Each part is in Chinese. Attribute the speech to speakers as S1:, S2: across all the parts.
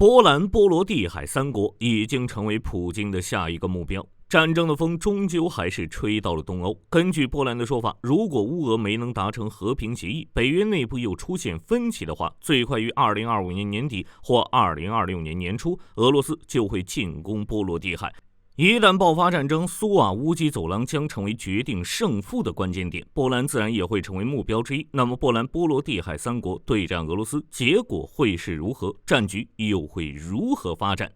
S1: 波兰、波罗的海三国已经成为普京的下一个目标。战争的风终究还是吹到了东欧。根据波兰的说法，如果乌俄没能达成和平协议，北约内部又出现分歧的话，最快于2025年年底或2026年年初，俄罗斯就会进攻波罗的海。一旦爆发战争，苏瓦乌基走廊将成为决定胜负的关键点，波兰自然也会成为目标之一。那么，波兰、波罗的海三国对战俄罗斯，结果会是如何？战局又会如何发展？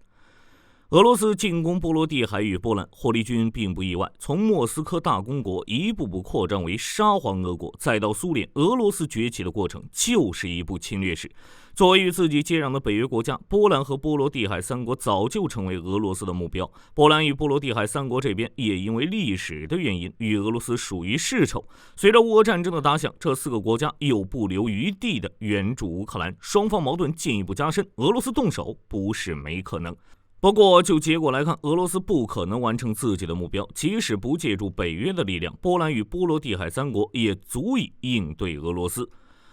S1: 俄罗斯进攻波罗的海与波兰，霍利军并不意外。从莫斯科大公国一步步扩张为沙皇俄国，再到苏联，俄罗斯崛起的过程就是一部侵略史。作为与自己接壤的北约国家，波兰和波罗的海三国早就成为俄罗斯的目标。波兰与波罗的海三国这边也因为历史的原因与俄罗斯属于世仇。随着乌俄战争的打响，这四个国家又不留余地的援助乌克兰，双方矛盾进一步加深，俄罗斯动手不是没可能。不过，就结果来看，俄罗斯不可能完成自己的目标，即使不借助北约的力量，波兰与波罗的海三国也足以应对俄罗斯。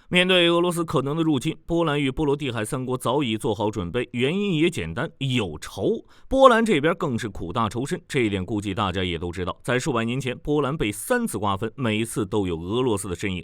S1: 面对俄罗斯可能的入侵，波兰与波罗的海三国早已做好准备，原因也简单，有仇。波兰这边更是苦大仇深，这一点估计大家也都知道。在数百年前，波兰被3次瓜分，每次都有俄罗斯的身影。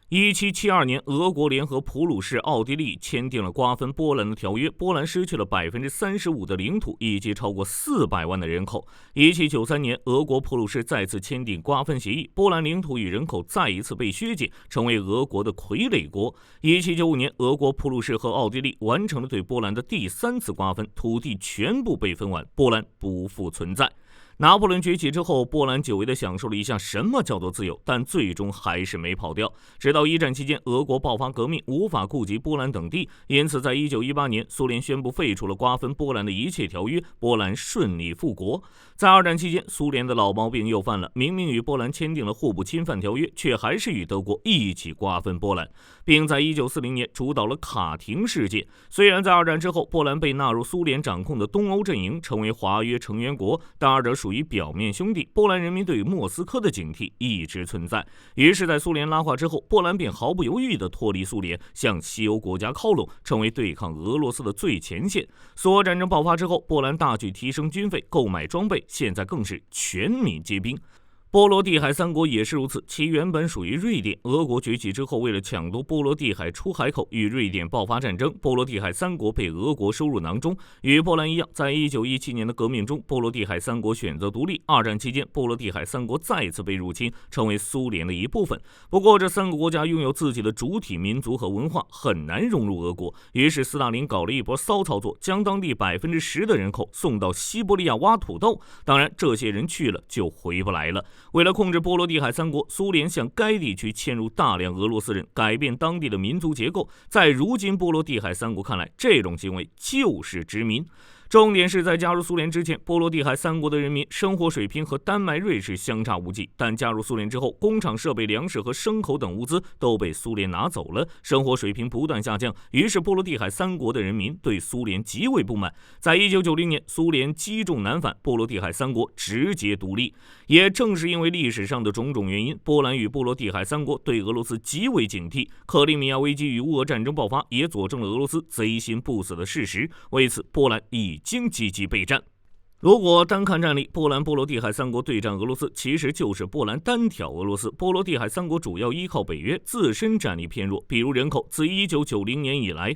S1: 1772年，俄国联合普鲁士、奥地利签订了瓜分波兰的条约，波兰失去了35%的领土以及超过400万的人口。1793年，俄国普鲁士再次签订瓜分协议，波兰领土与人口再一次被削减，成为俄国的傀儡国。1795年，俄国普鲁士和奥地利完成了对波兰的第3次瓜分，土地全部被分完，波兰不复存在。拿破仑崛起之后，波兰久违地享受了一下什么叫做自由，但最终还是没跑掉。直到一战期间，俄国爆发革命，无法顾及波兰等地，因此在1918年，苏联宣布废除了瓜分波兰的一切条约，波兰顺利复国。在二战期间，苏联的老毛病又犯了，明明与波兰签订了互不侵犯条约，却还是与德国一起瓜分波兰，并在1940年主导了卡廷事件。虽然在二战之后，波兰被纳入苏联掌控的东欧阵营，成为华约成员国，但二者属于表面兄弟，波兰人民对莫斯科的警惕一直存在。于是，在苏联拉垮之后，波兰便毫不犹豫地脱离苏联，向西欧国家靠拢，成为对抗俄罗斯的最前线。苏俄战争爆发之后，波兰大举提升军费，购买装备，现在更是全民皆兵。波罗的海三国也是如此，其原本属于瑞典，俄国崛起之后，为了抢夺波罗的海出海口，与瑞典爆发战争，波罗的海三国被俄国收入囊中。与波兰一样，在1917年的革命中，波罗的海三国选择独立。二战期间，波罗的海三国再次被入侵，成为苏联的一部分。不过，这3个国家拥有自己的主体民族和文化，很难融入俄国。于是，斯大林搞了一波骚操作，将当地10%的人口送到西伯利亚挖土豆。当然，这些人去了就回不来了。为了控制波罗的海三国，苏联向该地区迁入大量俄罗斯人，改变当地的民族结构。在如今波罗的海三国看来，这种行为就是殖民。重点是在加入苏联之前，波罗的海三国的人民生活水平和丹麦、瑞士相差无几，但加入苏联之后，工厂设备、粮食和牲口等物资都被苏联拿走了，生活水平不断下降。于是波罗的海三国的人民对苏联极为不满。在1990年，苏联击中南返，波罗的海三国直接独立。也正是因为历史上的种种原因，波兰与波罗的海三国对俄罗斯极为警惕。克里米亚危机与乌俄战争爆发，也佐证了俄罗斯贼心不死的事实。为此，波兰已经积极备战。如果单看战力，波兰、波罗的海三国对战俄罗斯，其实就是波兰单挑俄罗斯。波罗的海三国主要依靠北约，自身战力偏弱。比如人口，自1990年以来，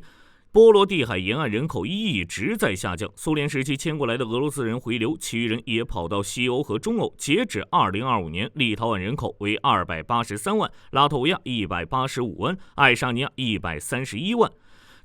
S1: 波罗的海沿岸人口一直在下降，苏联时期迁过来的俄罗斯人回流，其余人也跑到西欧和中欧。截止2025年，立陶宛人口为283万，拉脱维亚185万，爱沙尼亚131万。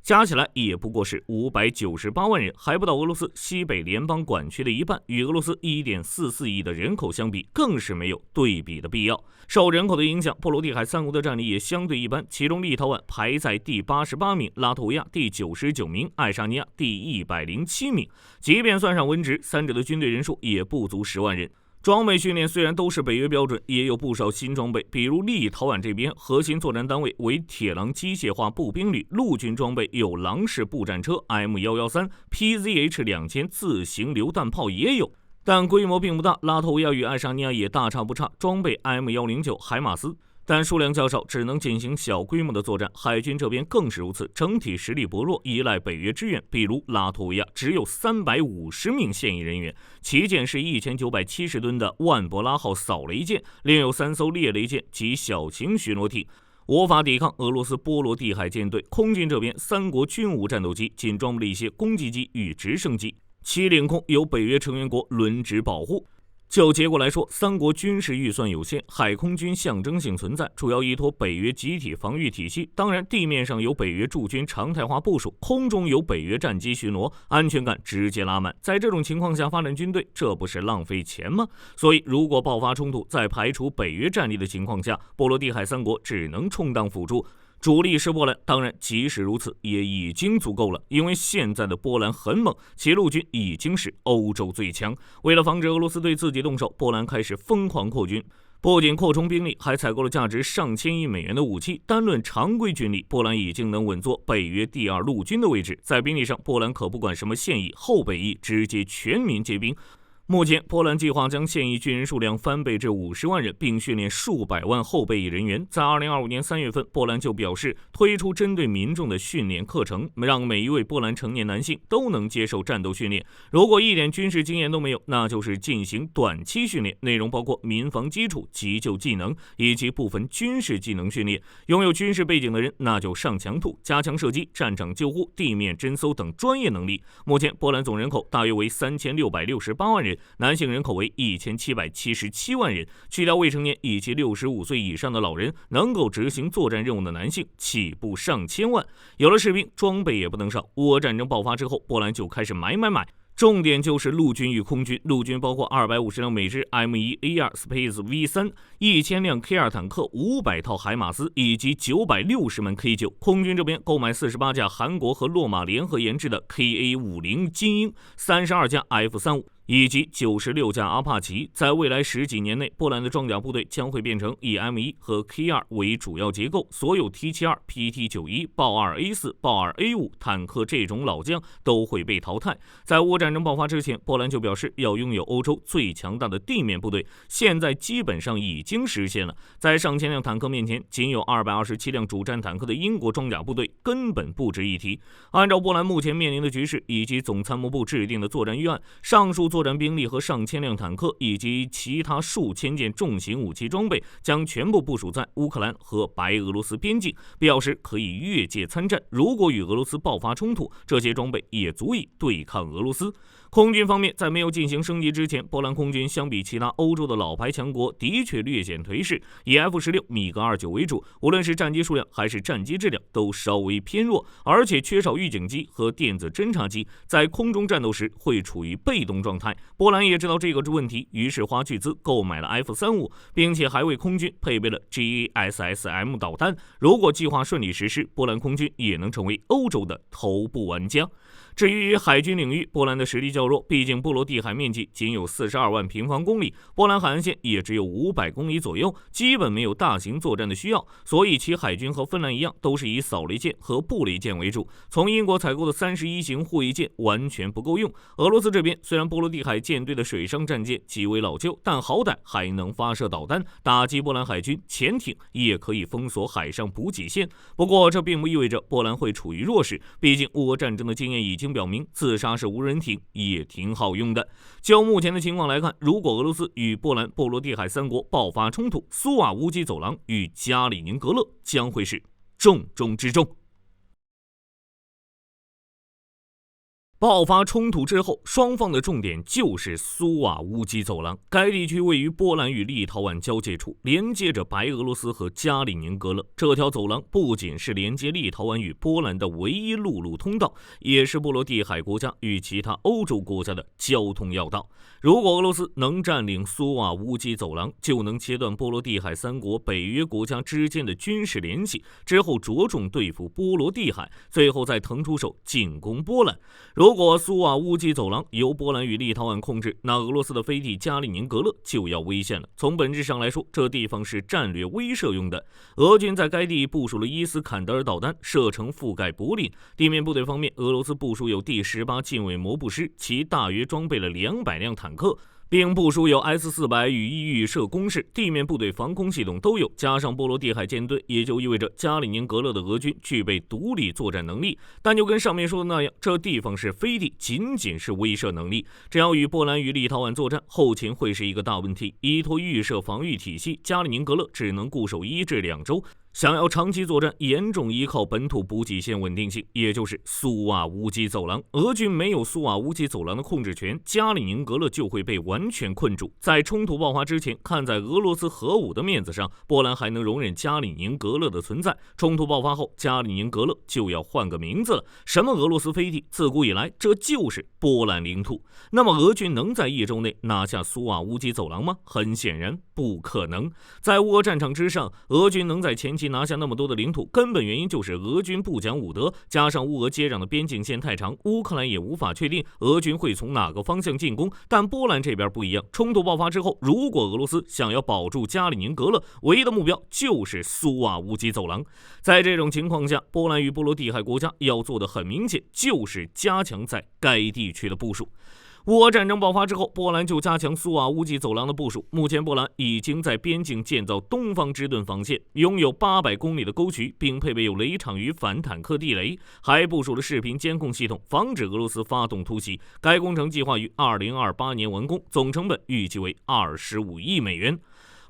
S1: 加起来也不过是598万人，还不到俄罗斯西北联邦管区的一半。与俄罗斯1.44亿的人口相比，更是没有对比的必要。受人口的影响，波罗的海三国的战力也相对一般，其中立陶宛排在第88名，拉脱维亚第99名，爱沙尼亚第107名。即便算上文职，三者的军队人数也不足10万人。装备训练虽然都是北约标准，也有不少新装备，比如立陶宛这边核心作战单位为铁狼机械化步兵旅，陆军装备有狼式步战车 M113、PZH2000 自行榴弹炮也有，但规模并不大。拉脱维亚与爱沙尼亚也大差不差，装备 M109 海马斯。但数量较少，只能进行小规模的作战。海军这边更是如此，整体实力薄弱，依赖北约支援。比如拉脱维亚只有350名现役人员，旗舰是1970吨的万博拉号扫雷舰，另有3艘猎雷舰及小型巡逻艇，无法抵抗俄罗斯波罗的海舰队。空军这边，三国军无战斗机，仅装备了一些攻击机与直升机，其领空由北约成员国轮值保护。就结果来说，三国军事预算有限，海空军象征性存在，主要依托北约集体防御体系。当然，地面上有北约驻军常态化部署，空中有北约战机巡逻，安全感直接拉满。在这种情况下发展军队，这不是浪费钱吗？所以，如果爆发冲突，在排除北约战力的情况下，波罗的海三国只能充当辅助。主力是波兰，当然即使如此也已经足够了，因为现在的波兰很猛，其陆军已经是欧洲最强。为了防止俄罗斯对自己动手，波兰开始疯狂扩军，不仅扩充兵力，还采购了价值上千亿美元的武器。单论常规军力，波兰已经能稳坐北约第2陆军的位置。在兵力上，波兰可不管什么现役、后备役，直接全民皆兵。目前，波兰计划将现役军人数量翻倍至50万人，并训练数百万后备役人员。在2025年3月份，波兰就表示推出针对民众的训练课程，让每一位波兰成年男性都能接受战斗训练。如果一点军事经验都没有，那就是进行短期训练，内容包括民防基础、急救技能以及部分军事技能训练。拥有军事背景的人，那就上强度，加强射击、战场救护、地面侦搜等专业能力。目前，波兰总人口大约为3668万人。男性人口为1777万人，去掉未成年以及65岁以上的老人，能够执行作战任务的男性起步上千万。有了士兵，装备也不能少。乌俄战争爆发之后，波兰就开始买，重点就是陆军与空军。陆军包括250辆美制 M1A2 Space V3、1000辆 K2 坦克、500套海马斯以及960门 K9。空军这边购买48架韩国和洛马联合研制的 KA-50 精英，32架 F-35。以及96架阿帕奇。在未来10几年内，波兰的装甲部队将会变成以 M1 和 K2 为主要结构，所有 T72、PT91、豹2A4、豹2A5 坦克这种老将都会被淘汰。在乌战争爆发之前，波兰就表示要拥有欧洲最强大的地面部队，现在基本上已经实现了。在上千辆坦克面前，仅有227辆主战坦克的英国装甲部队根本不值一提。按照波兰目前面临的局势以及总参谋部制定的作战预案，上述作战兵力和上千辆坦克以及其他数千件重型武器装备将全部部署在乌克兰和白俄罗斯边境，必要时可以越界参战。如果与俄罗斯爆发冲突，这些装备也足以对抗俄罗斯。空军方面，在没有进行升级之前，波兰空军相比其他欧洲的老牌强国的确略显颓势，以 F-16、米格29为主，无论是战机数量还是战机质量都稍微偏弱，而且缺少预警机和电子侦察机，在空中战斗时会处于被动状态。波兰也知道这个问题，于是花巨资购买了 F-35，并且还为空军配备了 JASSM 导弹。如果计划顺利实施，波兰空军也能成为欧洲的头部玩家。至于海军领域，波兰的实力较弱，毕竟波罗的海面积仅有42万平方公里，波兰海岸线也只有500公里左右，基本没有大型作战的需要，所以其海军和芬兰一样，都是以扫雷舰和布雷舰为主。从英国采购的31型护卫舰完全不够用。俄罗斯这边虽然波罗的海舰队的水上战舰极为老旧，但好歹还能发射导弹打击波兰海军，潜艇也可以封锁海上补给线。不过这并不意味着波兰会处于弱势，毕竟乌俄战争的经验已经表明，自杀式无人艇也挺好用的。就目前的情况来看，如果俄罗斯与波兰、波罗的海三国爆发冲突，苏瓦乌基走廊与加里宁格勒将会是重中之重。爆发冲突之后，双方的重点就是苏瓦乌基走廊。该地区位于波兰与立陶宛交界处，连接着白俄罗斯和加里宁格勒。这条走廊不仅是连接立陶宛与波兰的唯一陆路通道，也是波罗的海国家与其他欧洲国家的交通要道。如果俄罗斯能占领苏瓦乌基走廊，就能切断波罗的海三国北约国家之间的军事联系，之后着重对付波罗的海，最后再腾出手进攻波兰。如果苏瓦乌基走廊由波兰与立陶宛控制，那俄罗斯的飞地加里宁格勒就要危险了。从本质上来说，这地方是战略威慑用的。俄军在该地部署了伊斯坎德尔导弹，射程覆盖柏林。地面部队方面，俄罗斯部署有第18近卫摩步师，其大约装备了200辆坦克，并部署有 S-400羽翼预设工事，地面部队防空系统都有，加上波罗的海舰队，也就意味着加里宁格勒的俄军具备独立作战能力。但就跟上面说的那样，这地方是飞地，仅仅是威慑能力。只要与波兰与立陶宛作战，后勤会是一个大问题。依托预设防御体系，加里宁格勒只能固守1至2周。想要长期作战，严重依靠本土补给线稳定性，也就是苏瓦乌基走廊。俄军没有苏瓦乌基走廊的控制权，加里宁格勒就会被完全困住。在冲突爆发之前，看在俄罗斯核武的面子上，波兰还能容忍加里宁格勒的存在。冲突爆发后，加里宁格勒就要换个名字了。什么俄罗斯飞地？自古以来，这就是波兰领土。那么，俄军能在1周内拿下苏瓦乌基走廊吗？很显然不可能。在乌俄战场之上，俄军能在前期拿下那么多的领土，根本原因就是俄军不讲武德，加上乌俄接壤的边境线太长，乌克兰也无法确定俄军会从哪个方向进攻。但波兰这边不一样，冲突爆发之后，如果俄罗斯想要保住加里宁格勒，唯一的目标就是苏瓦乌基走廊。在这种情况下，波兰与波罗的海国家要做的很明显，就是加强在该地区的部署。乌俄战争爆发之后，波兰就加强苏瓦乌基走廊的部署。目前，波兰已经在边境建造东方之盾防线，拥有800公里的沟渠，并配备有雷场与反坦克地雷，还部署了视频监控系统，防止俄罗斯发动突袭。该工程计划于2028年完工，总成本预计为25亿美元。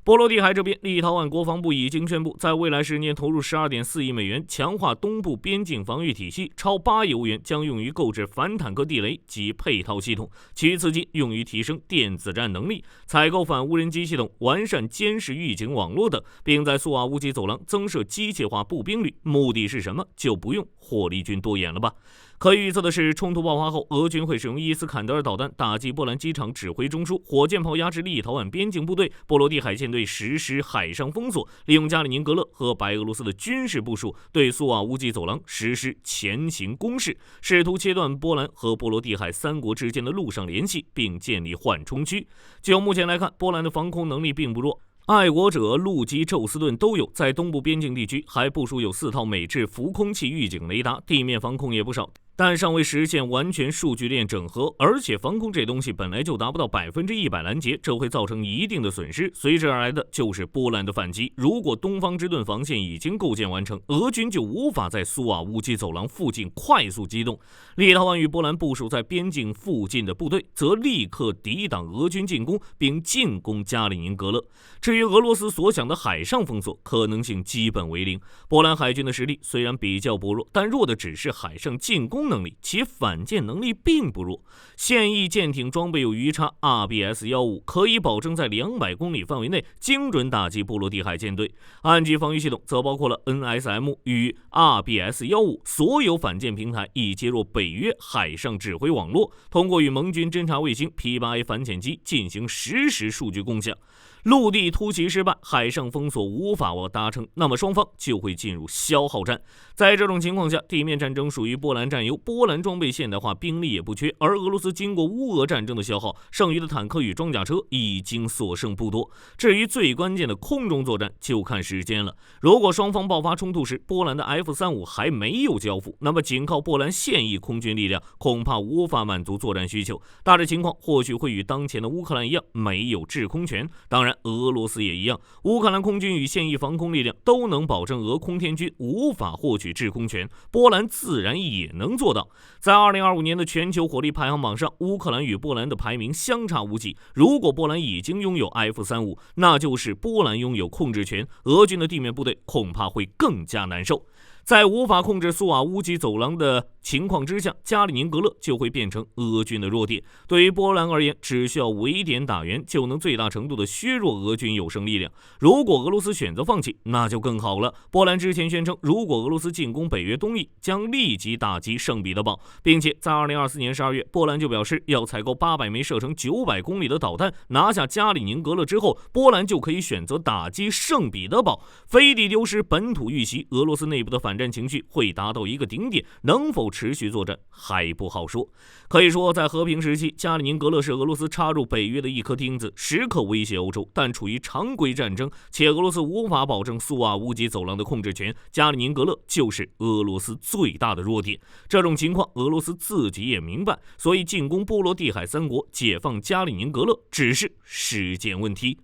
S1: 波罗的海这边，立陶宛国防部已经宣布，在未来10年投入12.4亿美元，强化东部边境防御体系，超8亿欧元将用于购置反坦克地雷及配套系统，其余资金用于提升电子战能力、采购反无人机系统、完善监视预警网络等，并在苏瓦乌基走廊增设机械化步兵旅。目的是什么？就不用霍利军多言了吧。可以预测的是，冲突爆发后，俄军会使用伊斯坎德尔导弹打击波兰机场指挥中枢，火箭炮压制立陶宛边境部队，波罗的海舰队实施海上封锁，利用加里宁格勒和白俄罗斯的军事部署，对苏瓦乌基走廊实施前行攻势，试图切断波兰和波罗的海3国之间的陆上联系，并建立缓冲区。就目前来看，波兰的防空能力并不弱。爱国者、陆基、宙斯盾都有，在东部边境地区还部署有4套美制浮空气预警雷达，地面防空也不少，但尚未实现完全数据链整合，而且防空这东西本来就达不到100%拦截，这会造成一定的损失，随之而来的就是波兰的反击。如果东方之盾防线已经构建完成，俄军就无法在苏瓦乌基走廊附近快速机动。立陶宛与波兰部署在边境附近的部队，则立刻抵挡俄军进攻，并进攻加里宁格勒。至于俄罗斯所想的海上封锁，可能性基本为零。波兰海军的实力虽然比较薄弱，但弱的只是海上进攻能力，其反舰能力并不弱。现役舰艇装备有鱼叉 RBS-15， 可以保证在200公里范围内精准打击波罗的海舰队。岸基防御系统则包括了 NSM 与 RBS-15， 所有反舰平台已接入北约海上指挥网络，通过与盟军侦察卫星 P8A 反潜机进行实时数据共享。陆地突袭失败，海上封锁无法达成，那么双方就会进入消耗战。在这种情况下，地面战争属于波兰占优，波兰装备现代化，兵力也不缺，而俄罗斯经过乌俄战争的消耗，剩余的坦克与装甲车已经所剩不多。至于最关键的空中作战，就看时间了。如果双方爆发冲突时，波兰的 F-35还没有交付，那么仅靠波兰现役空军力量，恐怕无法满足作战需求。大致情况或许会与当前的乌克兰一样，没有制空权。当然，俄罗斯也一样，乌克兰空军与现役防空力量都能保证俄空天军无法获取制空权，波兰自然也能做到。在2025年的全球火力排行榜上，乌克兰与波兰的排名相差无几。如果波兰已经拥有 F-35，那就是波兰拥有控制权，俄军的地面部队恐怕会更加难受。在无法控制苏瓦乌基走廊的情况之下，加里宁格勒就会变成俄军的弱点。对于波兰而言，只需要围点打援，就能最大程度的削弱俄军有生力量。如果俄罗斯选择放弃，那就更好了。波兰之前宣称，如果俄罗斯进攻北约东翼，将立即打击圣彼得堡，并且在2024年12月，波兰就表示要采购800枚射程900公里的导弹，拿下加里宁格勒之后，波兰就可以选择打击圣彼得堡。飞地丢失，本土遇袭，俄罗斯内部的反战情绪会达到一个顶点，能否持续作战还不好说。可以说，在和平时期，加里宁格勒是俄罗斯插入北约的一颗钉子，时刻威胁欧洲。但处于常规战争，且俄罗斯无法保证苏瓦乌吉走廊的控制权，加里宁格勒就是俄罗斯最大的弱点。这种情况，俄罗斯自己也明白，所以进攻波罗的海三国、解放加里宁格勒只是时间问题。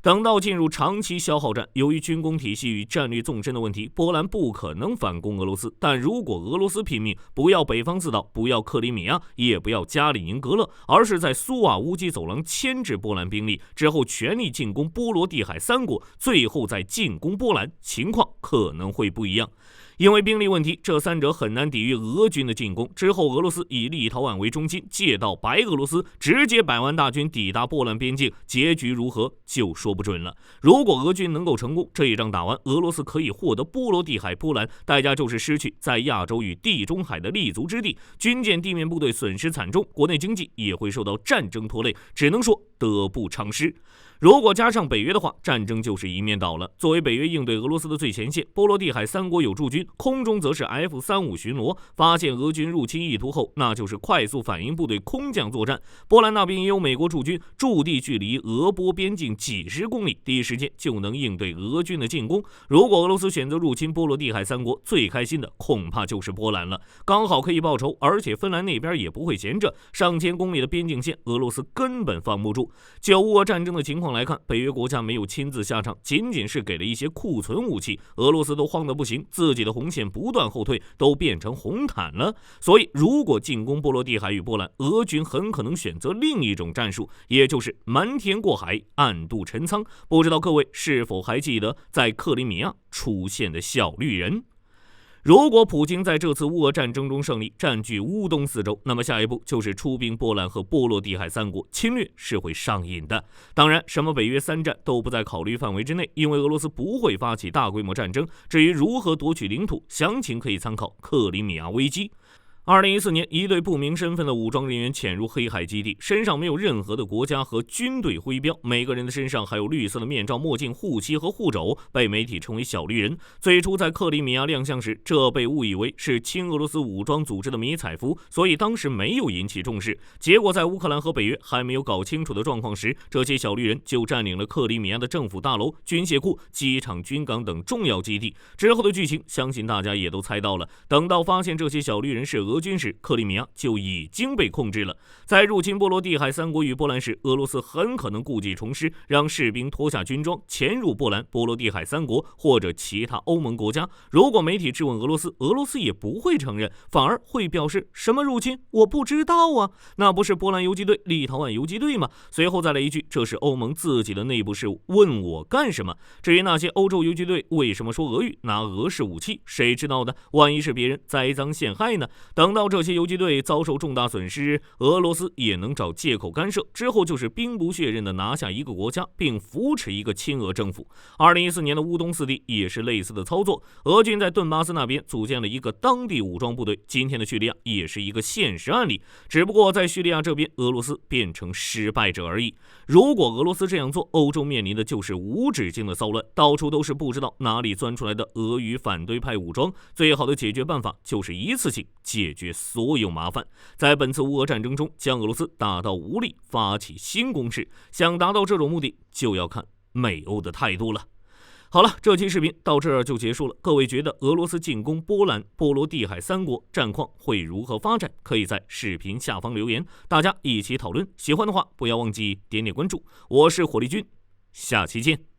S1: 等到进入长期消耗战，由于军工体系与战略纵深的问题，波兰不可能反攻俄罗斯。但如果俄罗斯拼命不要北方四岛，不要克里米亚，也不要加里宁格勒，而是在苏瓦乌基走廊牵制波兰兵力之后，全力进攻波罗的海三国，最后再进攻波兰，情况可能会不一样。因为兵力问题，这三者很难抵御俄军的进攻。之后，俄罗斯以立陶宛为中心，借道白俄罗斯，直接100万大军抵达波兰边境，结局如何就说不准了。如果俄军能够成功，这一仗打完，俄罗斯可以获得波罗的海波兰，代价就是失去在亚洲与地中海的立足之地，军舰地面部队损失惨重，国内经济也会受到战争拖累，只能说得不偿失。如果加上北约的话，战争就是一面倒了。作为北约应对俄罗斯的最前线，波罗的海三国有驻军，空中则是 F-35巡逻。发现俄军入侵意图后，那就是快速反应部队空降作战。波兰那边也有美国驻军，驻地距离俄波边境几十公里，第一时间就能应对俄军的进攻。如果俄罗斯选择入侵波罗的海三国，最开心的恐怕就是波兰了，刚好可以报仇，而且芬兰那边也不会闲着，上千公里的边境线，俄罗斯根本防不住。就乌俄战争的情况来看，北约国家没有亲自下场，仅仅是给了一些库存武器，俄罗斯都慌得不行，自己的红线不断后退，都变成红毯了。所以如果进攻波罗的海与波兰，俄军很可能选择另一种战术，也就是瞒天过海，暗度陈仓。不知道各位是否还记得在克里米亚出现的小绿人？如果普京在这次乌俄战争中胜利，占据乌东四州，那么下一步就是出兵波兰和波罗的海三国，侵略是会上瘾的。当然，什么北约三战都不在考虑范围之内，因为俄罗斯不会发起大规模战争。至于如何夺取领土，详情可以参考克里米亚危机。2014年，一队不明身份的武装人员潜入黑海基地，身上没有任何的国家和军队徽标，每个人的身上还有绿色的面罩、墨镜、护膝和护肘，被媒体称为小绿人。最初在克里米亚亮相时，这被误以为是亲俄罗斯武装组织的迷彩服，所以当时没有引起重视。结果在乌克兰和北约还没有搞清楚的状况时，这些小绿人就占领了克里米亚的政府大楼、军械库、机场、军港等重要基地。之后的剧情，相信大家也都猜到了。等到发现这些小绿人是俄军时，克里米亚就已经被控制了。在入侵波罗的海三国与波兰时，俄罗斯很可能故技重施，让士兵脱下军装潜入波兰、波罗的海三国或者其他欧盟国家。如果媒体质问俄罗斯，俄罗斯也不会承认，反而会表示什么入侵我不知道啊，那不是波兰游击队、立陶宛游击队吗？随后再来一句，这是欧盟自己的内部事务，问我干什么？至于那些欧洲游击队为什么说俄语、拿俄式武器，谁知道呢？万一是别人栽赃陷害呢？等到这些游击队遭受重大损失，俄罗斯也能找借口干涉，之后就是兵不血刃的拿下一个国家，并扶持一个亲俄政府。2014年的乌东四地也是类似的操作，俄军在顿巴斯那边组建了一个当地武装部队，今天的叙利亚也是一个现实案例，只不过在叙利亚这边，俄罗斯变成失败者而已。如果俄罗斯这样做，欧洲面临的就是无止境的骚乱，到处都是不知道哪里钻出来的俄语反对派武装。最好的解决办法就是一次性解决所有麻烦，在本次乌俄战争中将俄罗斯打到无力，发起新攻势。想达到这种目的，就要看美欧的态度了。好了，这期视频到这儿就结束了。各位觉得俄罗斯进攻波兰、波罗的海三国战况会如何发展？可以在视频下方留言，大家一起讨论。喜欢的话，不要忘记点点关注。我是火力军，下期见。